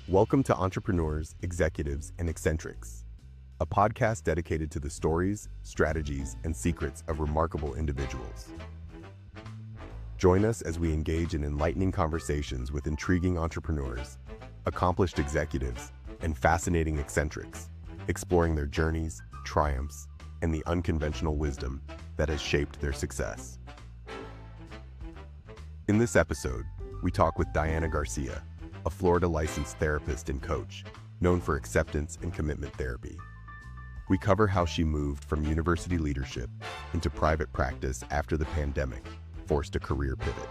Welcome to Entrepreneurs, Executives, and Eccentrics, a podcast dedicated to the stories, strategies, and secrets of remarkable individuals. Join us as we engage in enlightening conversations with intriguing entrepreneurs, accomplished executives, and fascinating eccentrics, exploring their journeys, triumphs, and the unconventional wisdom that has shaped their success. In this episode, we talk with Diana Garcia, a Florida licensed therapist and coach, known for acceptance and commitment therapy. We cover how she moved from university leadership into private practice after the pandemic forced a career pivot.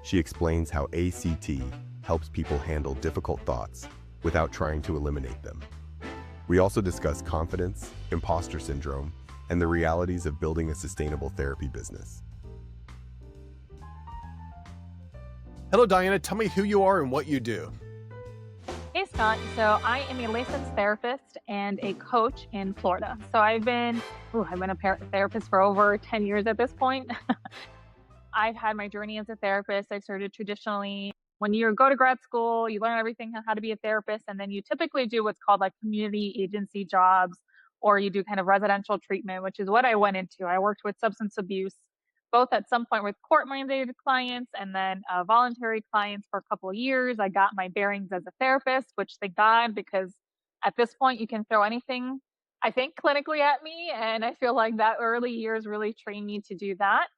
She explains how ACT helps people handle difficult thoughts without trying to eliminate them. We also discuss confidence, imposter syndrome, and the realities of building a sustainable therapy business. Hello, Diana. Tell me who you are and what you do. Hey, Scott. So I am a licensed therapist and a coach in Florida. So I've been a therapist for over 10 years at this point. I've had my journey as a therapist. I started traditionally when you go to grad school, you learn everything on how to be a therapist, and then you typically do what's called like community agency jobs, or you do kind of residential treatment, which is what I went into. I worked with substance abuse, both at some point with court-mandated clients and then voluntary clients for a couple of years. I got my bearings as a therapist, which thank God, because at this point you can throw anything, I think, clinically at me. And I feel like that early years really trained me to do that.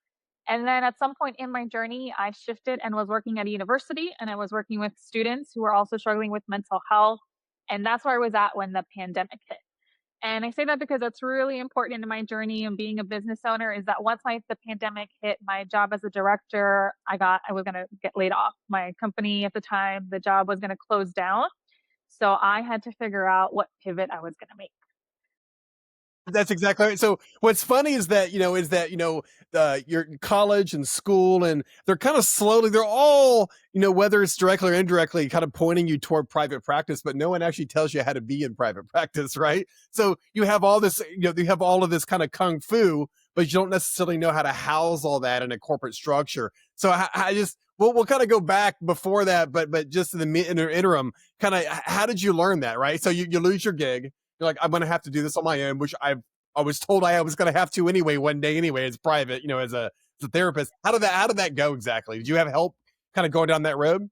And then at some point in my journey, I shifted and was working at a university, and I was working with students who were also struggling with mental health. And that's where I was at when the pandemic hit. And I say that because it's really important in my journey and being a business owner is that once the pandemic hit, my job as a director, I was going to get laid off. My company at the time, the job was going to close down. So I had to figure out what pivot I was going to make. That's exactly right. So what's funny is that, you're in college and school, and they're kind of they're all, whether it's directly or indirectly, kind of pointing you toward private practice, but no one actually tells you how to be in private practice, right? So you have all this, you have all of this kind of kung fu, but you don't necessarily know how to house all that in a corporate structure. So we'll kind of go back before that, but just in the interim, kind of, how did you learn that, right? So you lose your gig. You're like, I'm going to have to do this on my own, which I was told I was going to have to anyway, one day anyway, as private, as a therapist. How did that go exactly? Did you have help kind of going down that road?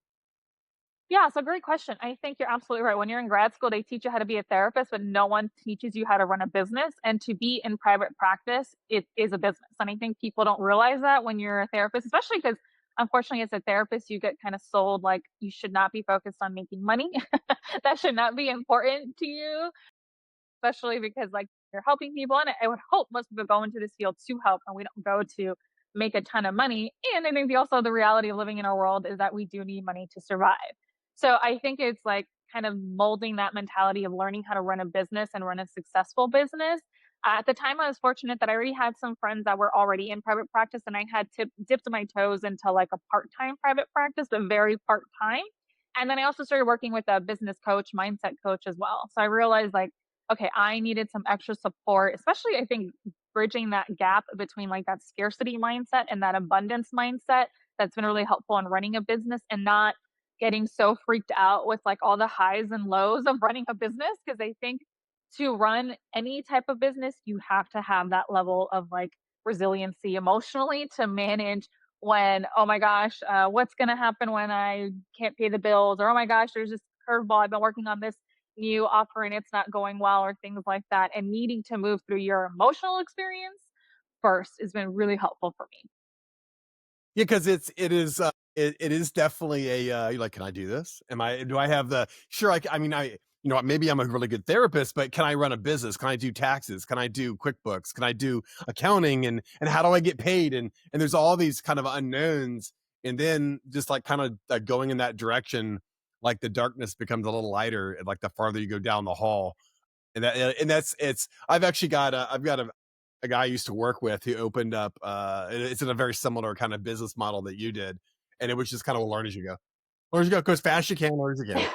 Yeah, so great question. I think you're absolutely right. When you're in grad school, they teach you how to be a therapist, but no one teaches you how to run a business. And to be in private practice, it is a business. And I think people don't realize that when you're a therapist, especially because unfortunately, as a therapist, you get kind of sold like you should not be focused on making money. That should not be important to you, especially because like you're helping people. And I would hope most people go into this field to help, and we don't go to make a ton of money. And I think the reality of living in our world is that we do need money to survive. So I think it's like kind of molding that mentality of learning how to run a business and run a successful business. At the time, I was fortunate that I already had some friends that were already in private practice, and I had dipped my toes into like a part-time private practice, but very part-time. And then I also started working with a business coach, mindset coach as well. So I realized like, okay, I needed some extra support, especially I think bridging that gap between like that scarcity mindset and that abundance mindset. That's been really helpful in running a business and not getting so freaked out with like all the highs and lows of running a business. Because I think to run any type of business, you have to have that level of like resiliency emotionally to manage when, oh my gosh, what's going to happen when I can't pay the bills? Or, oh my gosh, there's this curveball. I've been working on this new offer and it's not going well, or things like that. And needing to move through your emotional experience first has been really helpful for me. Yeah, because it is definitely you're like, can I do this? Do I have sure, maybe I'm a really good therapist, but can I run a business? Can I do taxes? Can I do QuickBooks? Can I do accounting? And how do I get paid? And there's all these kind of unknowns. And then just like kind of going in that direction, like the darkness becomes a little lighter, like the farther you go down the hall. I've actually got a guy I used to work with who opened up, it's in a very similar kind of business model that you did. And it was just kind of learn as you go. Learn as you go, go as fast as you can, learn as you can.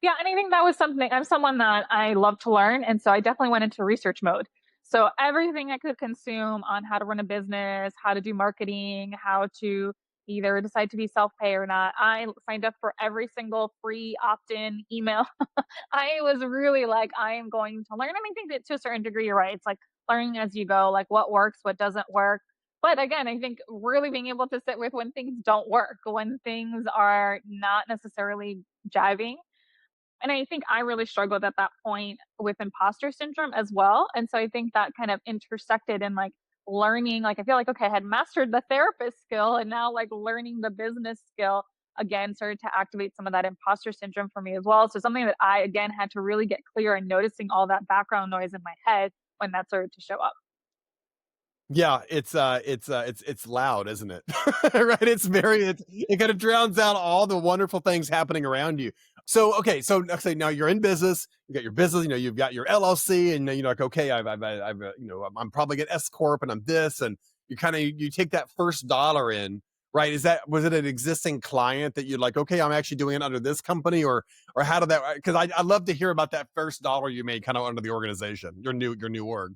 Yeah, and I think that was something, I'm someone that I love to learn. And so I definitely went into research mode. So everything I could consume on how to run a business, how to do marketing, how to either decide to be self-pay or not. I signed up for every single free opt-in email. I was really like, I am going to learn. And I think that to a certain degree, you're right. It's like learning as you go, like what works, what doesn't work. But again, I think really being able to sit with when things don't work, when things are not necessarily jiving. And I think I really struggled at that point with imposter syndrome as well. And so I think that kind of intersected in like learning, like I feel like, okay, I had mastered the therapist skill and now like learning the business skill again started to activate some of that imposter syndrome for me as well. So something that I again had to really get clear and noticing all that background noise in my head when that started to show up. Yeah, it's loud, isn't it? Right? It kind of drowns out all the wonderful things happening around you. So, okay, so let's say now you're in business, you got your business, you've got your LLC, and you're like, okay, I'm probably an S corp, and I'm this, and you take that first dollar in, right? Was it an existing client that you're like, okay, I'm actually doing it under this company, or how did that? Because I love to hear about that first dollar you made, kind of under the organization, your new org.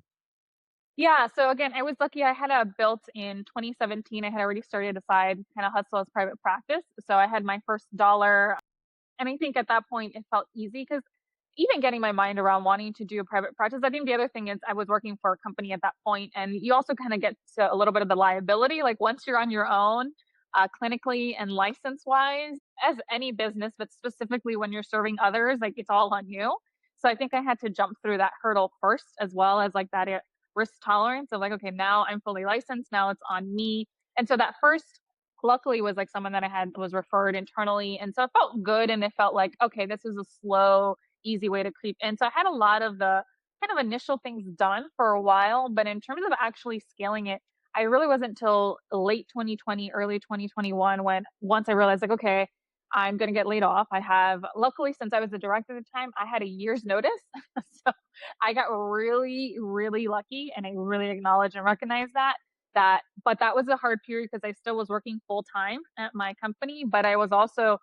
Yeah, so again, I was lucky I had a built in 2017. I had already started a side kind of hustle as private practice. So I had my first dollar. And I think at that point it felt easy because even getting my mind around wanting to do a private practice, I think the other thing is I was working for a company at that point, and you also kind of get to a little bit of the liability. Like once you're on your own, clinically and license wise, as any business, but specifically when you're serving others, like it's all on you. So I think I had to jump through that hurdle first, as well as like that risk tolerance of like, okay, now I'm fully licensed, now it's on me. And so that first luckily was like someone that I had was referred internally. And so it felt good and it felt like, okay, this is a slow, easy way to creep in. So I had a lot of the kind of initial things done for a while, but in terms of actually scaling it, I really wasn't until late 2020, early 2021 when once I realized like, okay, I'm going to get laid off. I have luckily since I was the director at the time, I had a year's notice. So I got really, really lucky and I really acknowledge and recognize but that was a hard period because I still was working full time at my company, but I was also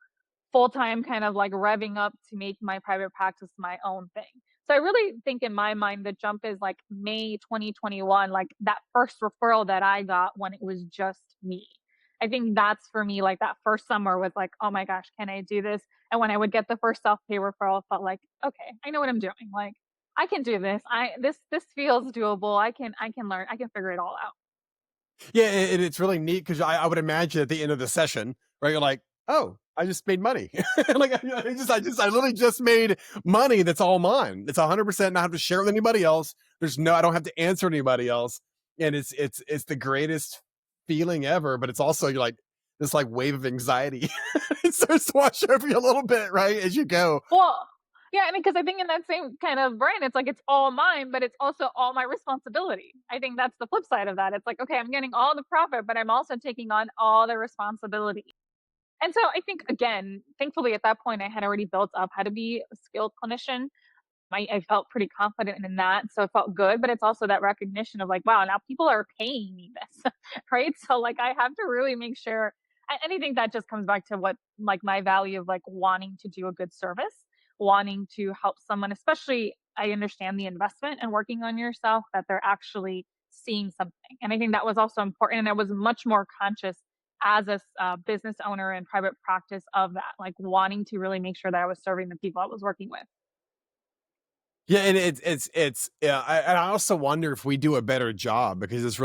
full time kind of like revving up to make my private practice my own thing. So I really think in my mind the jump is like May 2021, like that first referral that I got when it was just me. I think that's for me like that first summer was like, oh my gosh, can I do this? And when I would get the first self-pay referral, it felt like, okay, I know what I'm doing. Like I can do this. This feels doable. I can learn. I can figure it all out. Yeah, and it's really neat because I would imagine at the end of the session, right? You're like, "Oh, I just made money." Like I literally just made money that's all mine. It's 100% not have to share with anybody else. I don't have to answer anybody else, and it's the greatest feeling ever. But it's also you're like this like wave of anxiety. It starts to wash over you a little bit, right, as you go. Well, yeah, I mean, because I think in that same kind of brain, it's like it's all mine, but it's also all my responsibility. I think that's the flip side of that. It's like, okay, I'm getting all the profit, but I'm also taking on all the responsibility. And so I think, again, thankfully at that point, I had already built up how to be a skilled clinician. I felt pretty confident in that. So it felt good, but it's also that recognition of like, wow, now people are paying me this, right? So like I have to really make sure. And I think that just comes back to what like my value of like wanting to do a good service, wanting to help someone, especially I understand the investment and working on yourself that they're actually seeing something. And I think that was also important. And I was much more conscious as a business owner and private practice of that, like wanting to really make sure that I was serving the people I was working with. Yeah, and it's yeah, and I also wonder if we do a better job because it's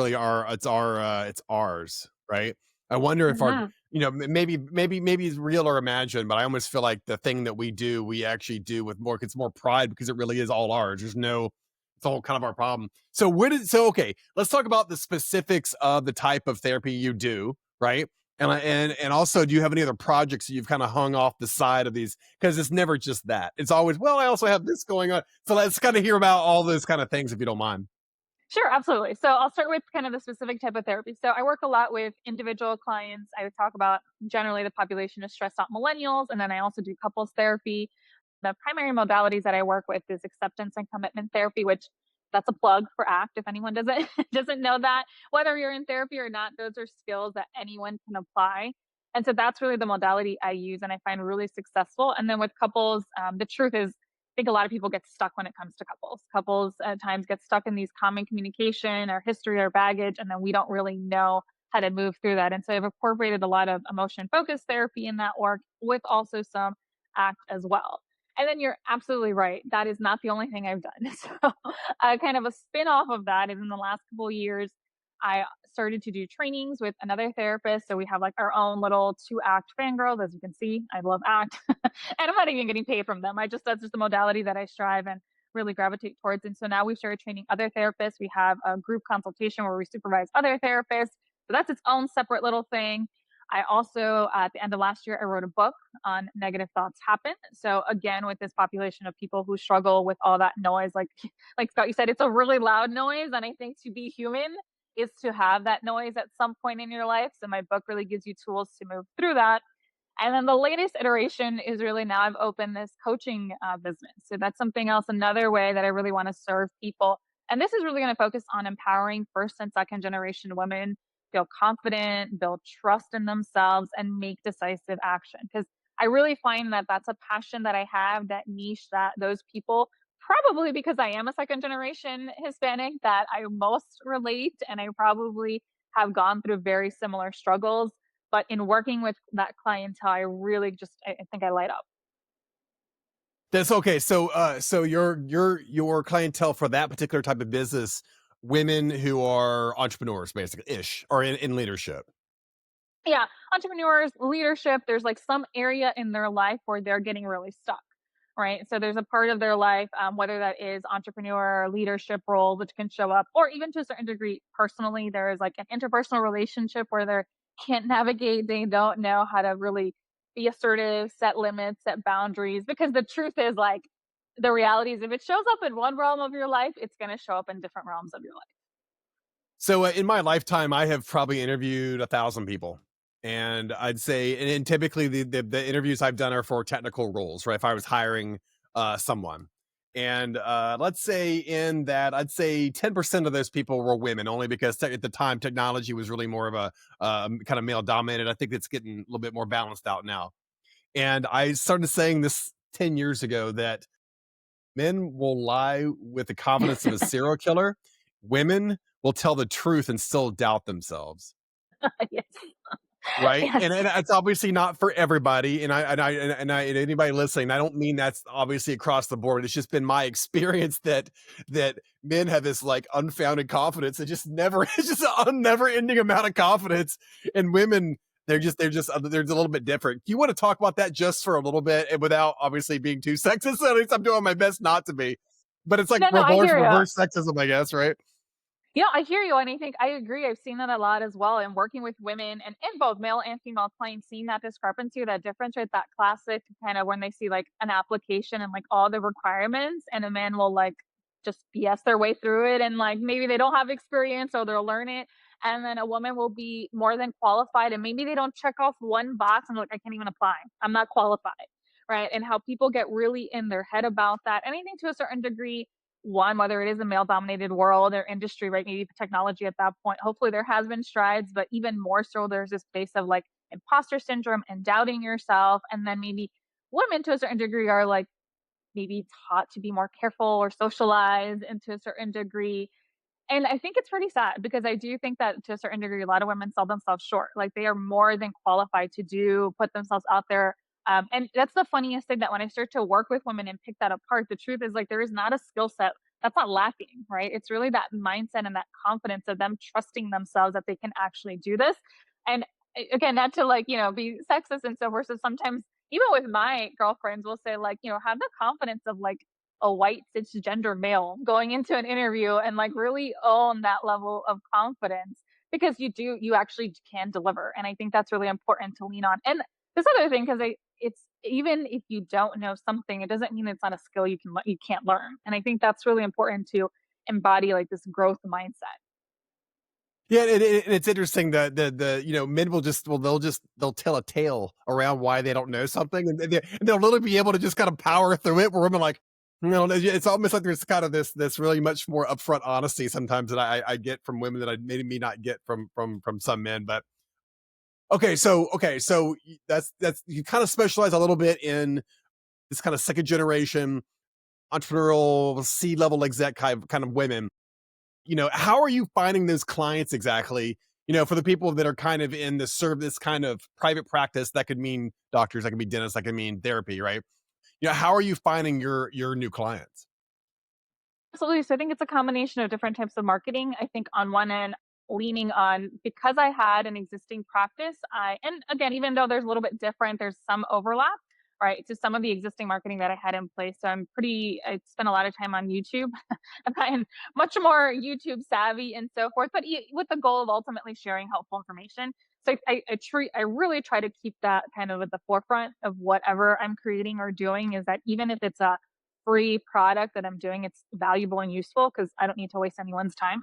ours, right? I wonder if our Mhm. maybe it's real or imagined, but I almost feel like the thing that we do, we actually do with more it's more pride because it really is all ours. It's all kind of our problem. So okay, let's talk about the specifics of the type of therapy you do, right? And also, do you have any other projects that you've kind of hung off the side of these? Because it's never just that. It's always, well, I also have this going on. So let's kind of hear about all those kind of things if you don't mind. Sure, absolutely. So I'll start with kind of the specific type of therapy. So I work a lot with individual clients. I would talk about generally the population of stressed out millennials, and then I also do couples therapy. The primary modalities that I work with is acceptance and commitment therapy, which that's a plug for ACT. If anyone doesn't doesn't know that, whether you're in therapy or not, those are skills that anyone can apply. And so that's really the modality I use and I find really successful. And then with couples, the truth is, I think a lot of people get stuck when it comes to couples. Couples at times get stuck in these common communication or history or baggage, and then we don't really know how to move through that. And so I've incorporated a lot of emotion focused therapy in that work with also some ACT as well. And then you're absolutely right. That is not the only thing I've done. So, kind of a spin off of that is in the last couple of years, I started to do trainings with another therapist. So we have like our own little 2 ACT fangirls, as you can see. I love ACT, and I'm not even getting paid from them. That's just the modality that I strive and really gravitate towards. And so now we've started training other therapists. We have a group consultation where we supervise other therapists. So that's its own separate little thing. I also, at the end of last year, I wrote a book on negative thoughts happen. So again, with this population of people who struggle with all that noise, like Scott, you said, it's a really loud noise, and I think to be human is to have that noise at some point in your life. So my book really gives you tools to move through that. And then the latest iteration is really now I've opened this coaching business. So that's something else, another way that I really want to serve people. And this is really going to focus on empowering first and second generation women feel confident, build trust in themselves, and make decisive action. Because I really find that that's a passion that I have, that niche that those people, probably because I am a second generation Hispanic, that I most relate, and I probably have gone through very similar struggles. But in working with that clientele, I really just I think I light up. That's okay. So your clientele for that particular type of business, women who are entrepreneurs, basically ish, or in leadership. Yeah, entrepreneurs, leadership, there's like some area in their life where they're getting really stuck, right? So there's a part of their life, whether that is entrepreneur, leadership role, which can show up, or even to a certain degree personally, there is like an interpersonal relationship where they can't navigate, they don't know how to really be assertive, set limits, set boundaries. Because the truth is, like, the reality is, if it shows up in one realm of your life, it's going to show up in different realms of your life. So in my lifetime, I have probably interviewed 1,000 people, and I'd say, and typically the interviews I've done are for technical roles, right? If I was hiring someone, and let's say in that, I'd say 10% of those people were women, only because at the time technology was really more of a kind of male dominated. I think it's getting a little bit more balanced out now. And I started saying this 10 years ago that men will lie with the confidence of a serial killer. Women will tell the truth and still doubt themselves. Yes. Right. Yes. And it's obviously not for everybody. And anybody listening, I don't mean that's obviously across the board. It's just been my experience that men have this like unfounded confidence. It just never, it's just a never ending amount of confidence. And women, they're a little bit different. Do you want to talk about that just for a little bit, and without obviously being too sexist? At least I'm doing my best not to be. But it's like No, no, I hear you. reverse sexism, I guess, right? Yeah, I hear you, and I think I agree. I've seen that a lot as well in working with women and both male and female clients, seeing that discrepancy, that difference, right? That classic kind of when they see like an application and like all the requirements, and a man will like just BS their way through it, and like maybe they don't have experience or they'll learn it, and then a woman will be more than qualified, and maybe they don't check off one box and they're like, I can't even apply. I'm not qualified, right? And how people get really in their head about that. And I think to a certain degree, one, whether it is a male dominated world or industry, right? Maybe technology at that point, hopefully there has been strides, but even more so, there's this space of like imposter syndrome and doubting yourself. And then maybe women to a certain degree are like maybe taught to be more careful or socialized, and to a certain degree, and I think it's pretty sad because I do think that to a certain degree, a lot of women sell themselves short. Like they are more than qualified to put themselves out there. And that's the funniest thing, that when I start to work with women and pick that apart, the truth is like there is not a skill set that's not lacking, right? It's really that mindset and that confidence of them trusting themselves that they can actually do this. And again, not to like, be sexist and so forth. So sometimes even with my girlfriends, we'll say like, have the confidence of like a white cisgender male going into an interview and like really own that level of confidence, because you actually can deliver. And I think that's really important to lean on. And this other thing, because it's, even if you don't know something, it doesn't mean it's not a skill you can't learn. And I think that's really important to embody like this growth mindset. Yeah, and it's interesting that men will they'll tell a tale around why they don't know something, and they'll really be able to just kind of power through it. Where women like, it's almost like there's kind of this really much more upfront honesty sometimes that I get from women that I maybe not get from some men. But so that's you kind of specialize a little bit in this kind of second generation entrepreneurial C level exec kind of women. How are you finding those clients exactly? for the people that are kind of in this kind of private practice, that could mean doctors, that could be dentists, that could mean therapy, right? How are you finding your new clients? Absolutely. So I think it's a combination of different types of marketing. I think on one end, leaning on because I had an existing practice, and again, even though there's a little bit different, there's some overlap, right? To some of the existing marketing that I had in place. So I spent a lot of time on YouTube. I've gotten much more YouTube savvy and so forth, but with the goal of ultimately sharing helpful information. So I really try to keep that kind of at the forefront of whatever I'm creating or doing, is that even if it's a free product that I'm doing, it's valuable and useful because I don't need to waste anyone's time.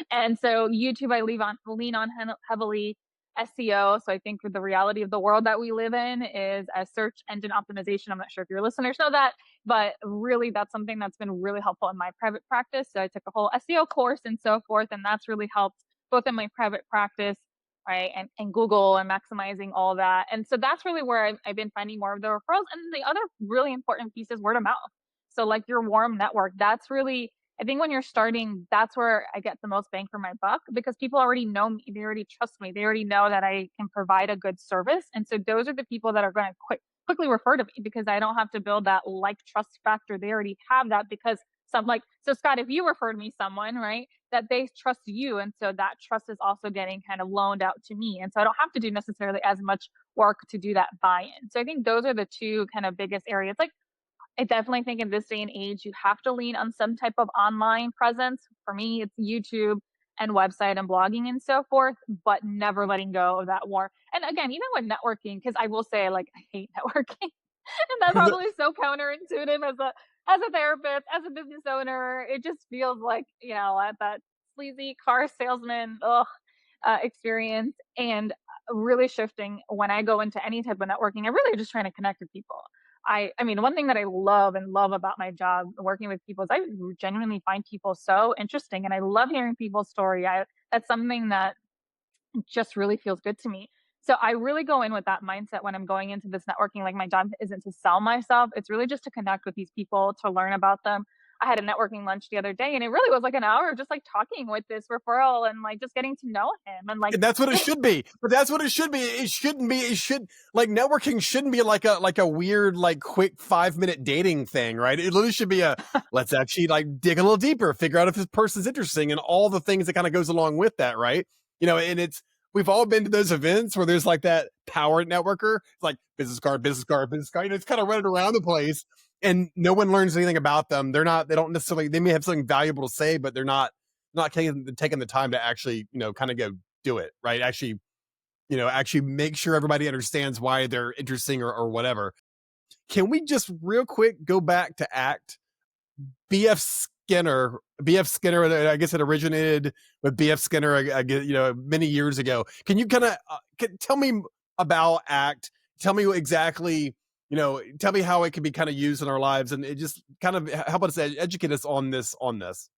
And so YouTube, I lean on heavily. SEO. So I think with the reality of the world that we live in is a search engine optimization. I'm not sure if your listeners know that, but really that's something that's been really helpful in my private practice. So I took a whole SEO course and so forth, and that's really helped both in my private practice, right, and Google and maximizing all that. And so that's really where I've been finding more of the referrals. And the other really important piece is word of mouth. So like your warm network, that's really, I think when you're starting, that's where I get the most bang for my buck because people already know me. They already trust me. They already know that I can provide a good service. And so those are the people that are going to quickly refer to me because I don't have to build that like trust factor. They already have that because so Scott, if you referred me someone, right, that they trust you. And so that trust is also getting kind of loaned out to me. And so I don't have to do necessarily as much work to do that buy-in. So I think those are the two kind of biggest areas. Like I definitely think in this day and age, you have to lean on some type of online presence. For me, it's YouTube and website and blogging and so forth, but never letting go of that war. And again, even with networking, because I will say, like, I hate networking, and that's probably so counterintuitive as a therapist, as a business owner. It just feels like that sleazy car salesman experience, and really shifting when I go into any type of networking. I really just trying to connect with people. I mean, one thing that I love and love about my job working with people is I genuinely find people so interesting, and I love hearing people's story. That's something that just really feels good to me. So I really go in with that mindset when I'm going into this networking. Like my job isn't to sell myself. It's really just to connect with these people, to learn about them. I had a networking lunch the other day and it really was like an hour of just like talking with this referral and like just getting to know him and like And that's what it should be. But that's what it should be. It shouldn't be. It should like networking shouldn't be like a weird like quick 5 minute dating thing, right? It literally should be a let's actually like dig a little deeper, figure out if this person's interesting, and all the things that kind of goes along with that, right? And it's we've all been to those events where there's like that power networker, it's like business card, business card, business card. It's kind of running around the place, and no one learns anything about them. They don't necessarily. They may have something valuable to say, but they're not taking the time to actually kind of go do it right, actually make sure everybody understands why they're interesting or whatever. Can we just real quick go back to ACT? Bf Skinner, I guess it originated with Bf Skinner, many years ago. Can you kind of tell me about ACT? Tell me exactly, tell me how it can be kind of used in our lives, and it just kind of help us educate us on this.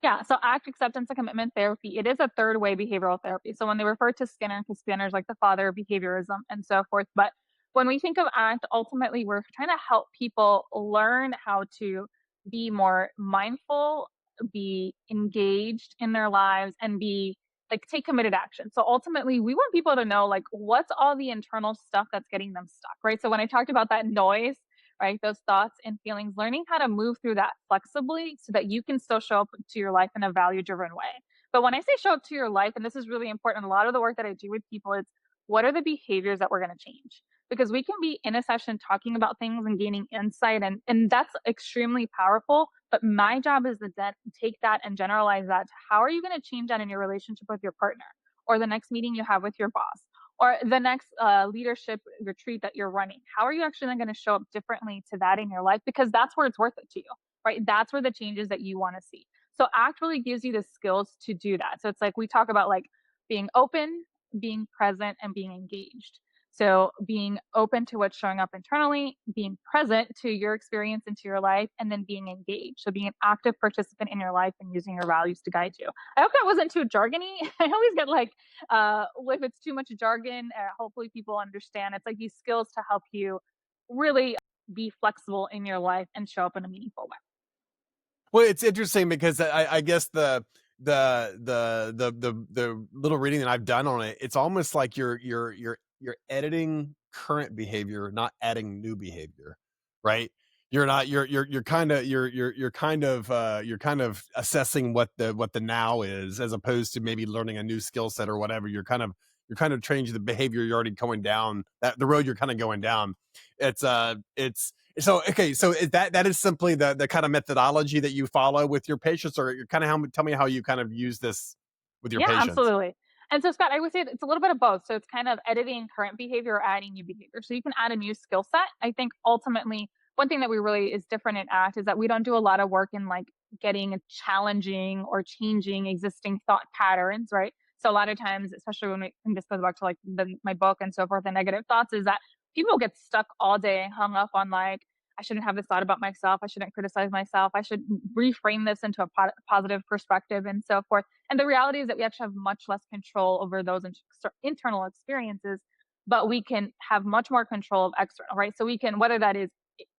Yeah, so ACT, acceptance and commitment therapy, it is a third way behavioral therapy. So when they refer to Skinner, because Skinner's like the father of behaviorism and so forth. But when we think of ACT, ultimately we're trying to help people learn how to be more mindful, be engaged in their lives, and be like take committed action. So ultimately we want people to know like what's all the internal stuff that's getting them stuck, right? So when I talked about that noise, right? Those thoughts and feelings, learning how to move through that flexibly so that you can still show up to your life in a value driven way. But when I say show up to your life, and this is really important, a lot of the work that I do with people is what are the behaviors that we're going to change? Because we can be in a session talking about things and gaining insight, and that's extremely powerful. But my job is to then take that and generalize that to how are you going to change that in your relationship with your partner or the next meeting you have with your boss or the next leadership retreat that you're running. How are you actually going to show up differently to that in your life? Because that's where it's worth it to you, right? That's where the changes that you want to see. So ACT really gives you the skills to do that. So it's like we talk about like being open, being present, and being engaged. So being open to what's showing up internally, being present to your experience into your life, and then being engaged. So being an active participant in your life and using your values to guide you. I hope that wasn't too jargony. I always get like, if it's too much jargon, hopefully people understand. It's like these skills to help you really be flexible in your life and show up in a meaningful way. Well, it's interesting because I guess the little reading that I've done on it, it's almost like you're editing current behavior, not adding new behavior, right? You're not you're kind of you're kind of assessing what the now is, as opposed to maybe learning a new skill set or whatever. You're kind of changing the behavior you're already going down, that the road you're kind of going down. It's so okay. So that is simply the kind of methodology that you follow with your patients, or you're kind of how tell me how you kind of use this with your Yeah, patients. absolutely. And so, Scott, I would say it's a little bit of both. So it's kind of editing current behavior or adding new behavior. So you can add a new skill set. I think ultimately, one thing that we really is different in ACT is that we don't do a lot of work in like getting a challenging or changing existing thought patterns, right? So a lot of times, especially and this goes back to like my book and so forth, the negative thoughts, is that people get stuck all day hung up on like, I shouldn't have this thought about myself. I shouldn't criticize myself. I should reframe this into a positive perspective and so forth. And the reality is that we actually have much less control over those internal experiences, but we can have much more control of external, right? So we can, whether that is,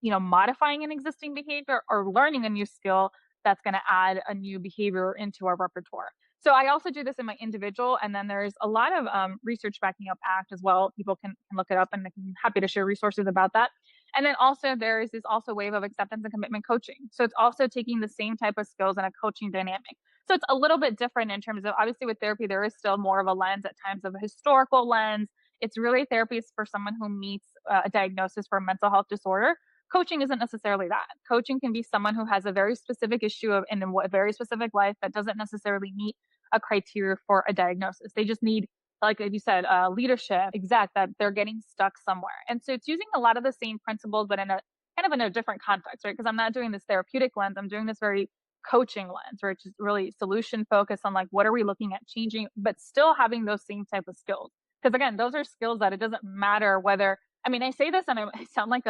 modifying an existing behavior or learning a new skill that's going to add a new behavior into our repertoire. So I also do this in my individual, and then there's a lot of research backing up ACT as well. People can look it up, and I'm happy to share resources about that. And then also there is this also wave of acceptance and commitment coaching. So it's also taking the same type of skills in a coaching dynamic. So it's a little bit different in terms of, obviously with therapy, there is still more of a lens at times of a historical lens. It's really therapies for someone who meets a diagnosis for a mental health disorder. Coaching isn't necessarily that. Coaching can be someone who has a very specific issue in a very specific life that doesn't necessarily meet a criteria for a diagnosis. They just need, like you said, leadership, exact, that they're getting stuck somewhere. And so it's using a lot of the same principles, but in a kind of in a different context, right? Because I'm not doing this therapeutic lens. I'm doing this very coaching lens, which is really solution focused on like, what are we looking at changing, but still having those same type of skills. Because again, those are skills that it doesn't matter whether, I mean, I say this and I sound like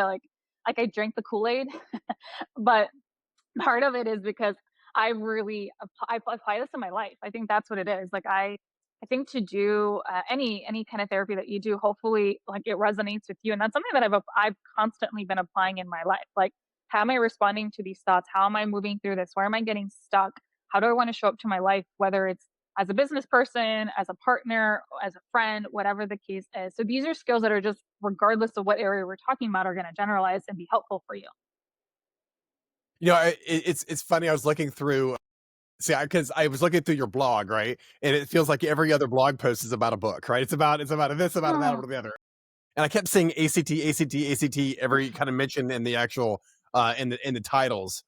like I drank the Kool-Aid, but part of it is because I really I apply this in my life. I think that's what it is. Like I think to do any kind of therapy that you do, hopefully like it resonates with you, and that's something that I've constantly been applying in my life. Like, how am I responding to these thoughts? How am I moving through this? Where am I getting stuck? How do I want to show up to my life? Whether it's as a business person, as a partner, as a friend, whatever the case is. So these are skills that are just, regardless of what area we're talking about, are going to generalize and be helpful for you. It's funny. I was looking through. See, because I was looking through your blog, right? And it feels like every other blog post is about a book, right? It's about this, about that, Oh, about the other. And I kept saying ACT, ACT, ACT every kind of mention in the actual in the titles.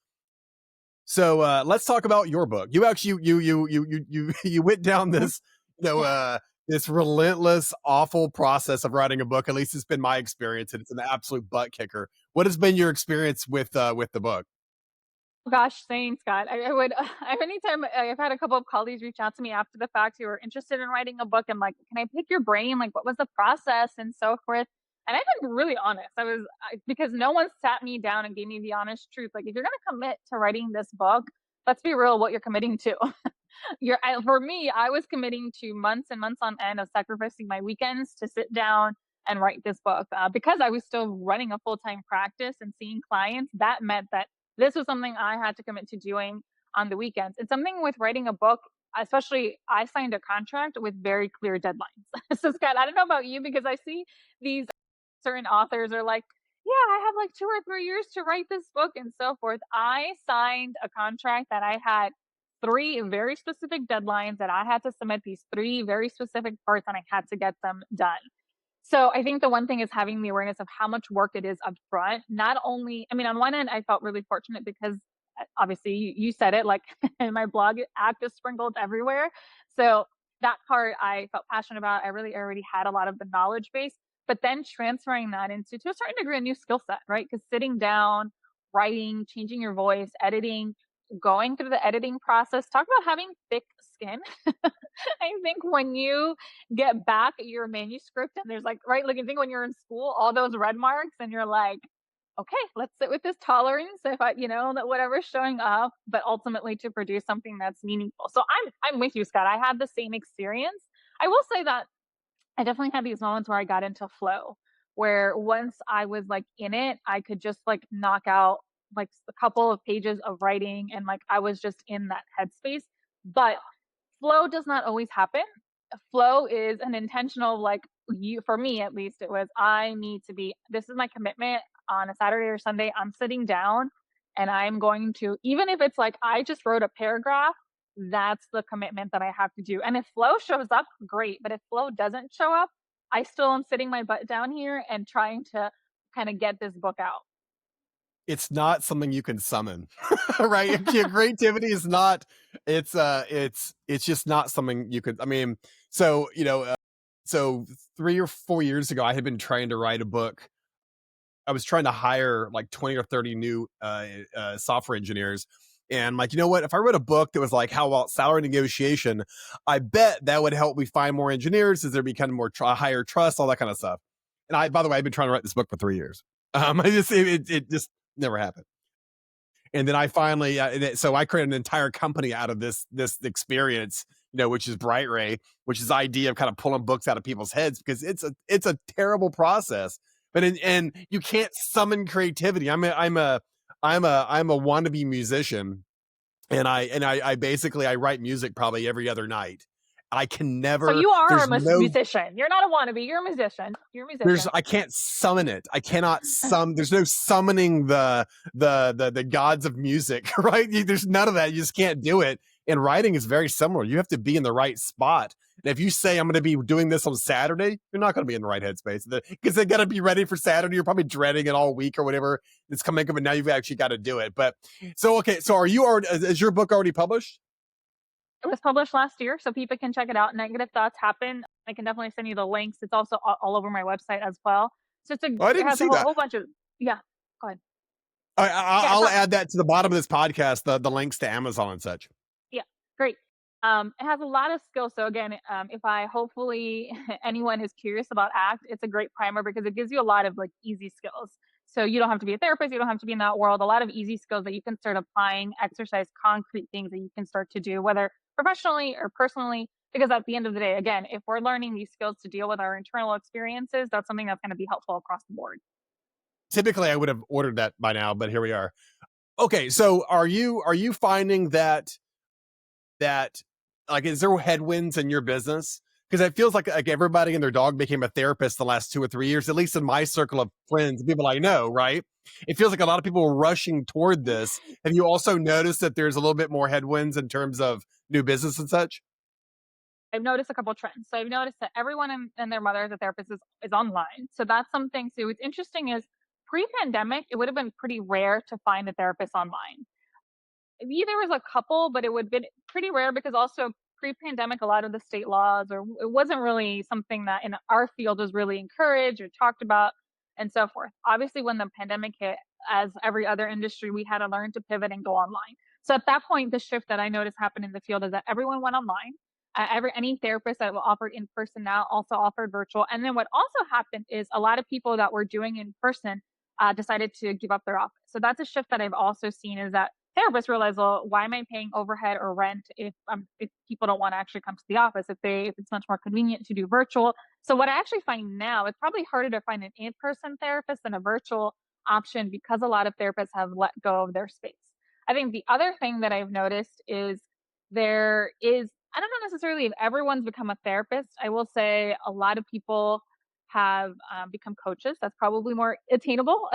So let's talk about your book. You actually you went down this yeah. this relentless, awful process of writing a book. At least it's been my experience, and it's an absolute butt kicker. What has been your experience with the book? Gosh, same, Scott. I would anytime I've had a couple of colleagues reach out to me after the fact who are interested in writing a book. I'm like, can I pick your brain? Like, what was the process and so forth? And I've been really honest. Because no one sat me down and gave me the honest truth. Like, if you're going to commit to writing this book, let's be real, what you're committing to. For me, I was committing to months and months on end of sacrificing my weekends to sit down and write this book because I was still running a full time practice and seeing clients. That meant that this was something I had to commit to doing on the weekends. It's something with writing a book, especially I signed a contract with very clear deadlines. So Scott, I don't know about you because I see these certain authors are like, yeah, I have like 2 or 3 years to write this book and so forth. I signed a contract that I had three very specific deadlines that I had to submit these three very specific parts and I had to get them done. So I think the one thing is having the awareness of how much work it is up front. Not only, I mean, on one end, I felt really fortunate because obviously you said it, like in my blog, ACT is sprinkled everywhere. So that part I felt passionate about. I really already had a lot of the knowledge base, but then transferring that into, to a certain degree, a new skill set, right? Because sitting down, writing, changing your voice, editing, going through the editing process, talk about having thick skin. I think when you get back your manuscript and there's like, right, like you think when you're in school, all those red marks and you're like, okay, let's sit with this tolerance if I, that whatever's showing up, but ultimately to produce something that's meaningful. So I'm with you, Scott. I had the same experience. I will say that I definitely had these moments where I got into flow, where once I was like in it, I could just like knock out like a couple of pages of writing and like I was just in that headspace. But flow does not always happen. Flow is an intentional, like, you for me at least, it was, I need to be, this is my commitment on a Saturday or Sunday. I'm sitting down and I'm going to, even if it's like I just wrote a paragraph, that's the commitment that I have to do. And if flow shows up, great. But if flow doesn't show up, I still am sitting my butt down here and trying to kind of get this book out. It's not something you can summon, right? Your creativity is not. It's just not something you could. I mean, so so 3 or 4 years ago, I had been trying to write a book. I was trying to hire like 20 or 30 new software engineers. And I'm like, you know what? If I wrote a book that was like, how about salary negotiation, I bet that would help me find more engineers as there be kind of more higher trust, all that kind of stuff. And by the way, I've been trying to write this book for 3 years. It just never happened. And then I finally, so I created an entire company out of this experience, which is Bright Ray, which is the idea of kind of pulling books out of people's heads because it's a terrible process. And you can't summon creativity. I'm a wannabe musician, and I basically I write music probably every other night. I can So never. you are There's a no musician. You're not a wannabe. You're a musician. You're a there's musician. I can't summon it. I cannot there's no summoning the gods of music, right? There's none of that. You just can't do it. And writing is very similar. You have to be in the right spot. And if you say I'm going to be doing this on Saturday, you're not going to be in the right headspace because they got to be ready for Saturday. You're probably dreading it all week or whatever. It's coming up, and now you've actually got to do it. But so okay, so are you already? Is your book already published? It was published last year, so people can check it out. Negative Thoughts Happen. I can definitely send you the links. It's also all over my website as well. So Oh, I it didn't has a see that. whole bunch of, yeah. Go ahead. Yeah, I'll add that to the bottom of this podcast, the links to Amazon and such. yeah, great. It has a lot of skills. So again, if I hopefully anyone is curious about ACT, it's a great primer because it gives you a lot of like easy skills. So you don't have to be a therapist, you don't have to be in that world. A lot of easy skills that you can start applying, exercise, concrete things that you can start to do, whether professionally or personally. Because at the end of the day, again, if we're learning these skills to deal with our internal experiences, that's something that's going to be helpful across the board. Typically, I would have ordered that by now, but here we are. Okay, so are you finding that like is there headwinds in your business? Because it feels like everybody and their dog became a therapist the last 2 or 3 years, at least in my circle of friends, people I know, right? It feels like a lot of people are rushing toward this. Have you also noticed that there's a little bit more headwinds in terms of new business and such? I've noticed a couple trends. So I've noticed that everyone and their mother as a therapist is online. So that's something. So what's interesting is pre-pandemic, it would have been pretty rare to find a therapist online. Maybe there was a couple, but it would have been pretty rare because also pre-pandemic, a lot of the state laws, or it wasn't really something that in our field was really encouraged or talked about, and so forth. Obviously, when the pandemic hit, as every other industry, we had to learn to pivot and go online. So at that point, the shift that I noticed happened in the field is that everyone went online. Any therapist that offered in person now also offered virtual. And then what also happened is a lot of people that were doing in person decided to give up their office. So that's a shift that I've also seen is that therapists realize, well, why am I paying overhead or rent if people don't want to actually come to the office, if it's much more convenient to do virtual. So what I actually find now, it's probably harder to find an in-person therapist than a virtual option because a lot of therapists have let go of their space. I think the other thing that I've noticed is there is, I don't know necessarily if everyone's become a therapist. I will say a lot of people have become coaches. That's probably more attainable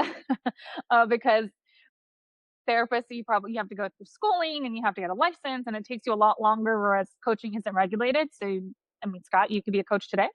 because therapists, you have to go through schooling and you have to get a license, and it takes you a lot longer, whereas coaching isn't regulated. So, I mean, Scott, you could be a coach today,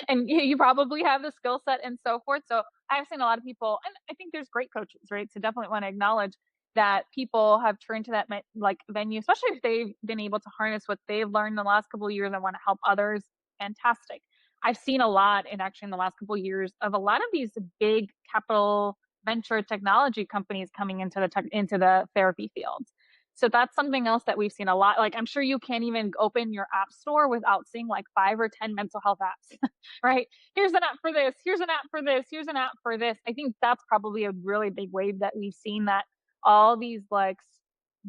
and you probably have the skill set and so forth. So, I've seen a lot of people, and I think there's great coaches, right? So, definitely want to acknowledge that people have turned to that like venue, especially if they've been able to harness what they've learned in the last couple of years and want to help others. Fantastic. I've seen a lot in actually in the last couple of years of a lot of these big capital venture technology companies coming into into the therapy fields. So that's something else that we've seen a lot. Like I'm sure you can't even open your app store without seeing like 5 or 10 mental health apps, right? Here's an app for this. Here's an app for this. Here's an app for this. I think that's probably a really big wave that we've seen that all these like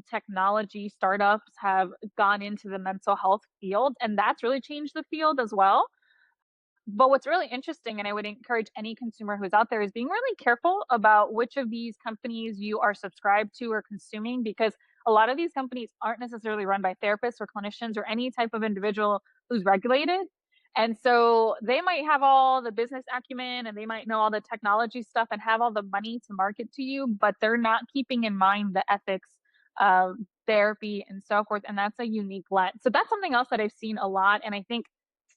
technology startups have gone into the mental health field, and that's really changed the field as well. But what's really interesting, and I would encourage any consumer who's out there, is being really careful about which of these companies you are subscribed to or consuming, because a lot of these companies aren't necessarily run by therapists or clinicians or any type of individual who's regulated. And so they might have all the business acumen and they might know all the technology stuff and have all the money to market to you, but they're not keeping in mind the ethics of therapy and so forth. And that's a unique lens. So that's something else that I've seen a lot. And I think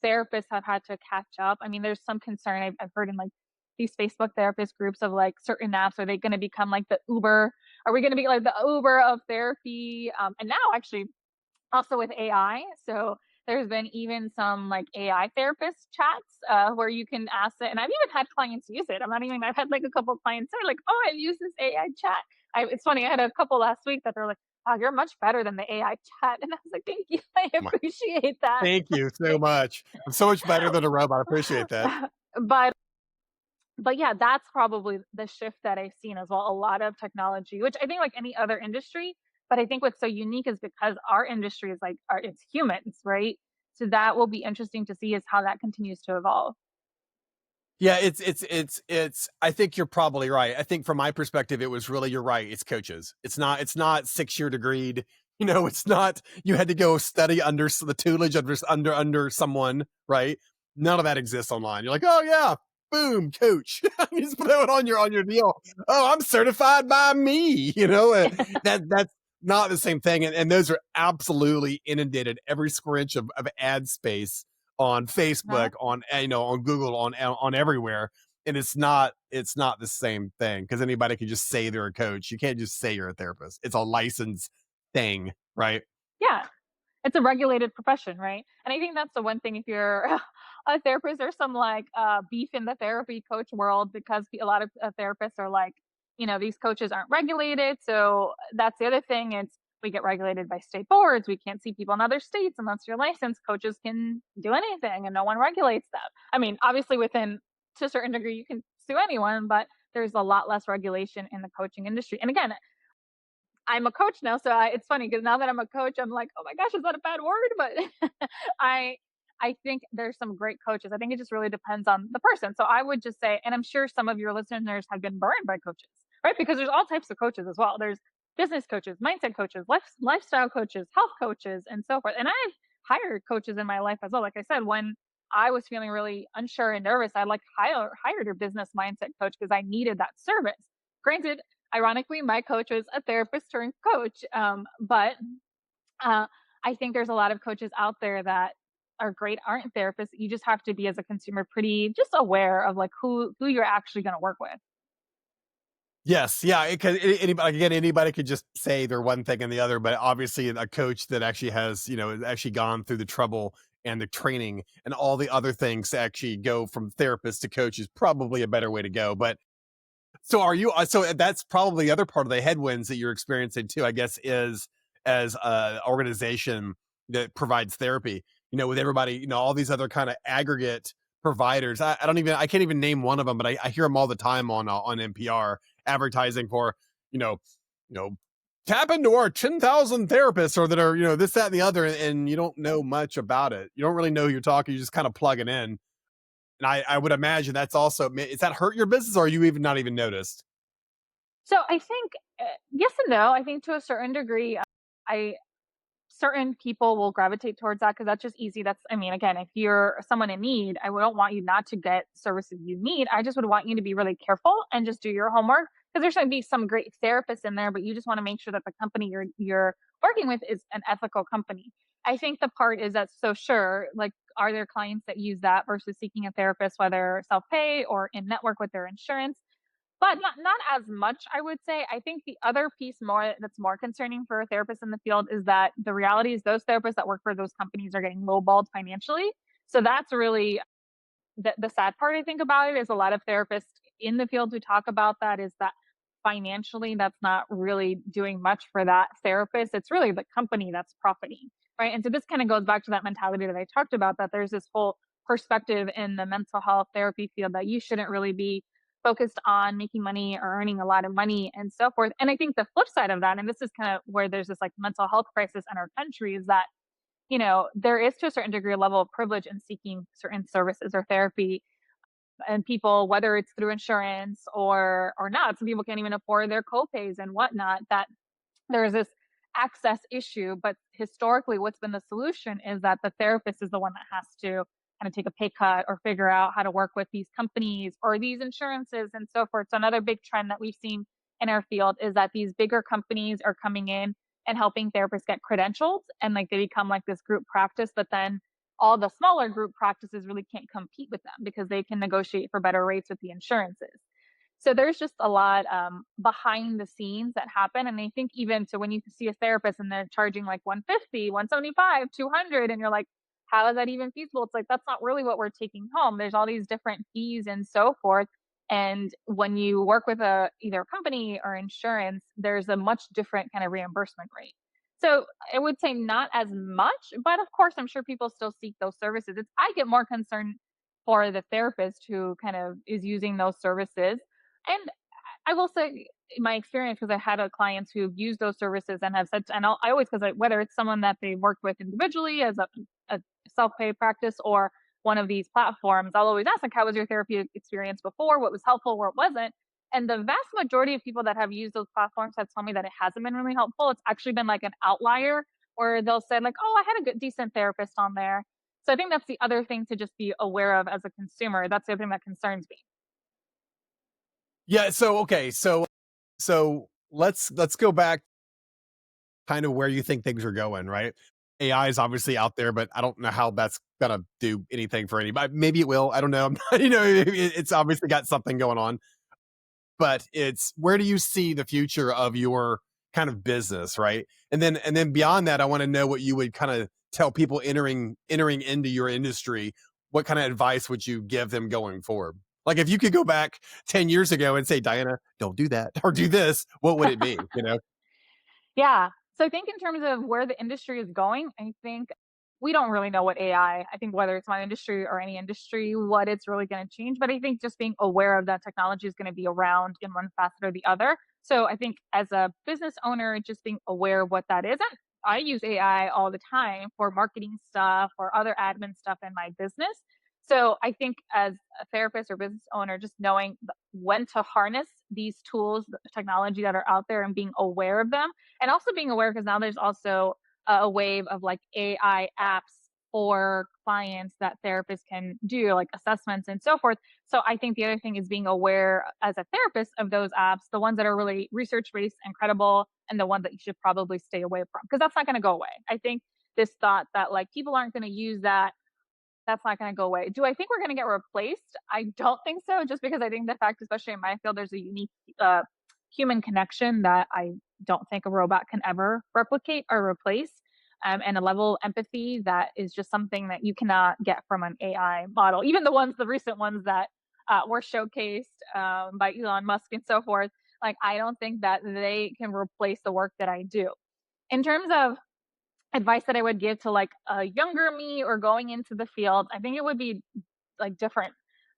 therapists have had to catch up. I mean, there's some concern I've heard in like these Facebook therapist groups of like certain apps. Are they going to become like the Uber? Are we going to be like the Uber of therapy? And now actually also with AI. So there's been even some like AI therapist chats where you can ask it. And I've even had clients use it. I've had like a couple of clients that are like, oh, I've used this AI chat. It's funny. I had a couple last week that they're like, wow, you're much better than the AI chat. And I was like, thank you. I My- appreciate that. Thank you so much. I'm so much better than a robot. I appreciate that. but but yeah, that's probably the shift that I've seen as well. A lot of technology, which I think like any other industry, but I think what's so unique is because our industry is like it's humans, right? So that will be interesting to see is how that continues to evolve. Yeah, it's I think you're probably right. I think from my perspective, it was really, you're right. It's coaches. It's not 6-year degreed. It's not, you had to go study under the tutelage under someone, right? None of that exists online. You're like, oh yeah, boom, coach. You just throw it on your deal. Oh, I'm certified by me. That's not the same thing. And those are absolutely inundated every square inch of ad space on Uh-huh. Facebook, on Google, on everywhere. And it's not the same thing, because anybody can just say they're a coach. You can't just say you're a therapist. It's a license thing, right? Yeah. It's a regulated profession, right? And I think that's the one thing if you're a therapist, there's some like beef in the therapy coach world because a lot of therapists are like, these coaches aren't regulated. So that's the other thing. It's we get regulated by state boards. We can't see people in other states unless you're licensed. Coaches can do anything and no one regulates them. I mean, obviously within to a certain degree you can sue anyone, but there's a lot less regulation in the coaching industry. And again, I'm a coach now, so it's funny because now that I'm a coach, I'm like, oh my gosh, is that a bad word? But I I think there's some great coaches. I think it just really depends on the person. So I would just say, and I'm sure some of your listeners have been burned by coaches, right? Because there's all types of coaches as well. There's business coaches, mindset coaches, lifestyle coaches, health coaches, and so forth. And I've hired coaches in my life as well. Like I said, when I was feeling really unsure and nervous, I like hired a business mindset coach because I needed that service. Granted, ironically, my coach was a therapist turned coach. But uh, I think there's a lot of coaches out there that are great, aren't therapists. You just have to be as a consumer pretty just aware of like who you're actually going to work with. Yes, yeah. Because anybody could just say they're one thing and the other, but obviously a coach that actually has, actually gone through the trouble and the training and all the other things to actually go from therapist to coach is probably a better way to go. But so are you? So that's probably the other part of the headwinds that you're experiencing too, I guess, is as a organization that provides therapy. With everybody, all these other kind of aggregate providers. I can't even name one of them, but I hear them all the time on NPR advertising for, you know, you know, tap into our 10,000 therapists, or that are, this, that, and the other, and you don't know much about it. You don't really know who you're talking. You just kind of plug it in. And I would imagine that's also, is that hurt your business, or are you even not even noticed? So I think yes and no. I think to a certain degree, I certain people will gravitate towards that because that's just easy. That's, I mean, again, if you're someone in need, I don't want you not to get services you need. I just would want you to be really careful and just do your homework because there's going to be some great therapists in there, but you just want to make sure that the company you're working with is an ethical company. I think the part is that so sure, like, are there clients that use that versus seeking a therapist, whether self pay or in network with their insurance? But not as much, I would say. I think the other piece more that's more concerning for a therapist in the field is that the reality is those therapists that work for those companies are getting lowballed financially. So that's really the sad part I think about it is a lot of therapists in the field who talk about that is that financially that's not really doing much for that therapist. It's really the company that's profiting, right? And so this kind of goes back to that mentality that I talked about that there's this whole perspective in the mental health therapy field that you shouldn't really be focused on making money or earning a lot of money and so forth. And I think the flip side of that, and this is kind of where there's this like mental health crisis in our country, is that there is to a certain degree a level of privilege in seeking certain services or therapy. And people, whether it's through insurance or not, some people can't even afford their copays and whatnot. That there's this access issue, but historically what's been the solution is that the therapist is the one that has to kind of take a pay cut or figure out how to work with these companies or these insurances and so forth. So another big trend that we've seen in our field is that these bigger companies are coming in and helping therapists get credentialed, and like they become like this group practice, but then all the smaller group practices really can't compete with them because they can negotiate for better rates with the insurances. So there's just a lot behind the scenes that happen. And I think even to when you see a therapist and they're charging like 150, 175, 200, and you're like, how is that even feasible? It's like, that's not really what we're taking home. There's all these different fees and so forth. And when you work with either a company or insurance, there's a much different kind of reimbursement rate. So I would say not as much, but of course, I'm sure people still seek those services. I get more concerned for the therapist who kind of is using those services. And I will say my experience, because I had a clients who've used those services and have said, and I always, because whether it's someone that they worked with individually as a self-pay practice or one of these platforms, I'll always ask, like, how was your therapy experience before? What was helpful? What wasn't? And the vast majority of people that have used those platforms have told me that it hasn't been really helpful. It's actually been like an outlier where they'll say, like, oh, I had a good, decent therapist on there. So I think that's the other thing to just be aware of as a consumer. That's the other thing that concerns me. Yeah. So okay. So let's go back kind of where you think things are going, right? AI is obviously out there, but I don't know how that's gonna do anything for anybody. Maybe it will. I don't know. It's obviously got something going on, but it's where do you see the future of your kind of business, right? And then beyond that, I want to know what you would kind of tell people entering into your industry. What kind of advice would you give them going forward? Like if you could go back 10 years ago and say, Diana, don't do that or do this, what would it be? Yeah. So I think in terms of where the industry is going, I think we don't really know what I think whether it's my industry or any industry, what it's really going to change. But I think just being aware of that technology is going to be around in one facet or the other. So I think as a business owner, just being aware of what that is. And I use AI all the time for marketing stuff or other admin stuff in my business. So I think as a therapist or business owner, just knowing when to harness these tools, the technology that are out there and being aware of them, and also being aware because now there's also a wave of like AI apps for clients that therapists can do, like assessments and so forth. So I think the other thing is being aware as a therapist of those apps, the ones that are really research based and credible, and the ones that you should probably stay away from because that's not going to go away. I think this thought that like people aren't going to use that, that's not going to go away. Do I think we're going to get replaced? I don't think so, just because I think the fact, especially in my field, there's a unique human connection that I don't think a robot can ever replicate or replace, and a level of empathy that is just something that you cannot get from an AI model. Even the recent ones that were showcased by Elon Musk and so forth, like I don't think that they can replace the work that I do. In terms of advice that I would give to like a younger me or going into the field, I think it would be like different.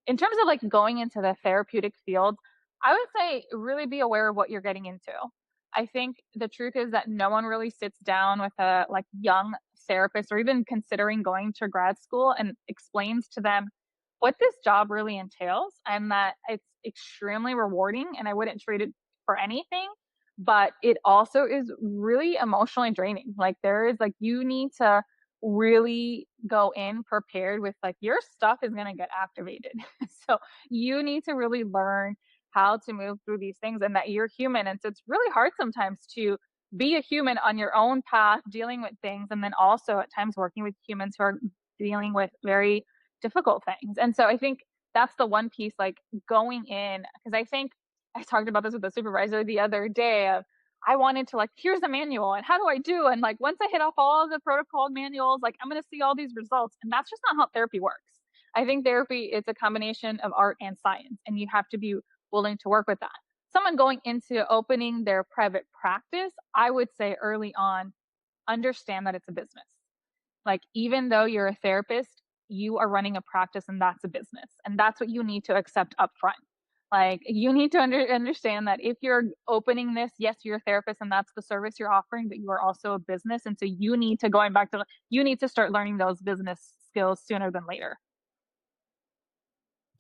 In terms of like going into the therapeutic field, I would say really be aware of what you're getting into. I think the truth is that no one really sits down with a like young therapist or even considering going to grad school and explains to them what this job really entails and that it's extremely rewarding and I wouldn't trade it for anything, but it also is really emotionally draining. Like there is like you need to really go in prepared with like your stuff is going to get activated. So you need to really learn how to move through these things and that you're human. And so it's really hard sometimes to be a human on your own path, dealing with things, and then also at times working with humans who are dealing with very difficult things. And so I think that's the one piece, like going in, because I think I talked about this with the supervisor the other day of I wanted to like, here's the manual and how do I do? And like once I hit off all the protocol manuals, like I'm gonna see all these results. And that's just not how therapy works. I think therapy is a combination of art and science, and you have to be willing to work with that. Someone going into opening their private practice, I would say early on, understand that it's a business. Like, even though you're a therapist, you are running a practice and that's a business. And that's what you need to accept upfront. Like, you need to understand that if you're opening this, yes, you're a therapist and that's the service you're offering, but you are also a business. And so you need to, going back to, you need to start learning those business skills sooner than later.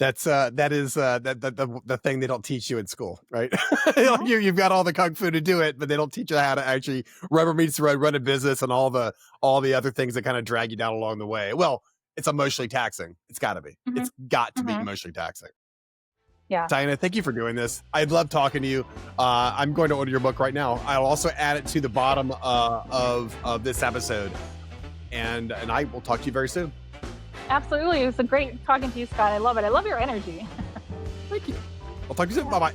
That is the thing they don't teach you in school, right? Mhm. You've got all the kung fu to do it, but they don't teach you how to actually rubber meets the road, run a business, and all the other things that kind of drag you down along the way. Well, it's emotionally taxing. It's got to be. Mhm. It's got to be Mhm. emotionally taxing. Yeah. Diana, thank you for doing this. I love talking to you. I'm going to order your book right now. I'll also add it to the bottom of this episode, and I will talk to you very soon. Absolutely. It was a great talking to you, Scott. I love it. I love your energy. Thank you. I'll talk to you soon. Bye bye.